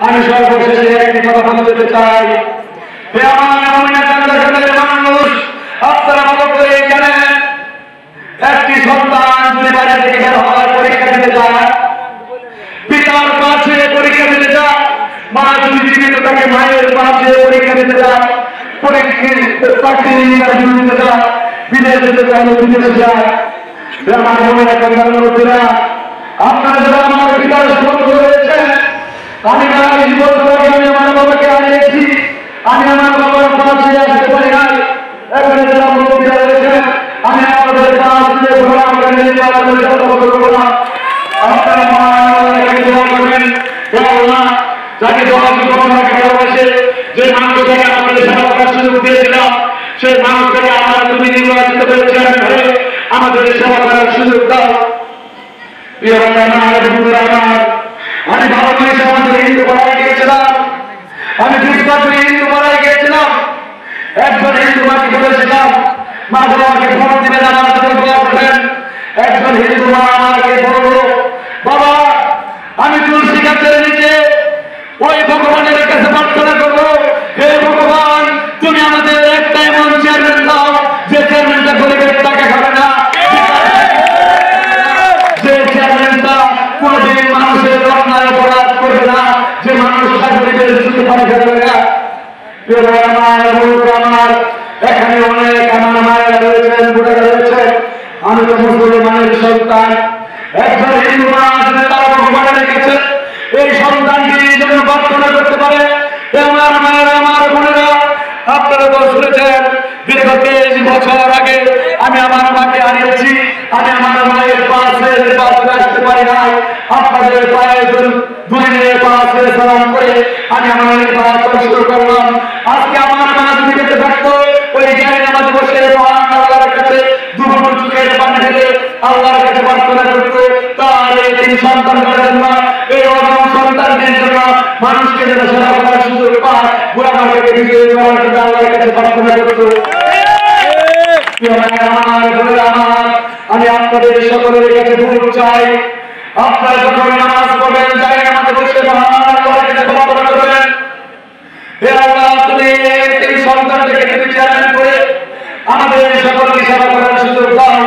আমি সর্বশেষে একটি কথা বলতে চাই, হে আমার মানুষ, আপনারা ভালো করে জানেন, একটি সন্তান যদি বাড়ি থেকে বের হওয়ার পরীক্ষা দিতে যায়, পিতার কাছে পরীক্ষা দিতে যায়, মা যদি জীবিত থাকে মায়ের কাছে পরীক্ষা দিতে যায়, দিতে যায়, বিদেশ যেতে চায় বিদেশে যায়। আমার মনে রাখেন আপনারা যারা আমার পিতার সম্পর্ক রয়েছেন, আমি না 20 বছর আগে আমি আমার বাবাকে হারিয়েছি, আমি আমার বাবার কাছে আসতে পারি নাই। এখানে যারা মুরব্বীরা রয়েছেন, আমি আপনাদের কাছে প্রণাম করে আপনারা দোয়া করবেন, যাকে ভালোবাসে, যে মানুষটাকে আমাদের সেবা করার সুযোগ দিয়েছিলাম, সেই মানুষটাকে আমরা তুমি নির্বাচিত করে চেয়ারম্যান হয়ে আমাদের সেবা করার সুযোগ দাও। আমি ভারতীয় সমাজে হিন্দু পাড়ায় গিয়েছিলাম, আমি বিশ্বকাপে হিন্দু পাড়ায় গিয়েছিলাম, একজন হিন্দু মাকে বলেছিলাম মা বাবাকে ভোট দিবেন, আমার জন্য দোয়া করবেন। একজন হিন্দু মা আমাকে বলল, বাবা আমি তুলসী গাছের নিচে ওই ভগবানের কাছে প্রার্থনা করবো, হে ভগবান তুমি আমাদের একটা এমন চেয়ারম্যান দাও যে চেয়ারম্যানটা গরিবের টাকা খাবে না, যে চেয়ারম্যানটা কোনদিন মানুষের অন্যায় অপরাধ করবে না, যে মানুষ গরিবের চুক্তি পানি খাবে না। আমার এখানে অনেক আমার মায়েরা রয়েছেন, বোনেরা রয়েছেন, আমি তো মুসলমানের সন্তান। একজন হিন্দু মা তারা ভগবানের রেখেছে এই সন্তানকে যেন প্রার্থনা করতে পারে। আমার মায়েরা, আমার বোনেরা, আপনারা তো শুনেছেন দীর্ঘ 23 বছর আগে আমি আমার মাকে হারিয়েছি, আমি আমার মায়ের পাশে আসতে পারি নাই। আপনাদের পায়ে দুনিয়ার পাশে সালাম করে আমি আমার পা শুরু করলাম। আজকে আমার মা যদি বেঁচে থাকতো ওই জায়গায় আমাদের বসে আল্লাহর কাছে দুপুর চুকের পানি ঢেলে আল্লাহর কাছে প্রার্থনা করতো, তার এই 3 সন্তানদের জন্য, এই অনাম সন্তানদের জন্য মানুষকে যেন সেবা করার সুযোগ পায়, বুড়া মাকে বিজয়ী করার জন্য আল্লাহর কাছে প্রার্থনা করতো। আমি আপনাদের সকলের কাছে দূর চাই, আপনারা যখন নামাজ পড়বেন জায়গায় আমাদের বসে আল্লাহর কাছে প্রার্থনা করবেন, হে আল্লাহ তুমি এই সন্তানকে চেয়ারম্যান করে আমাদের সকলকে সেবা করার সুযোগ দাও।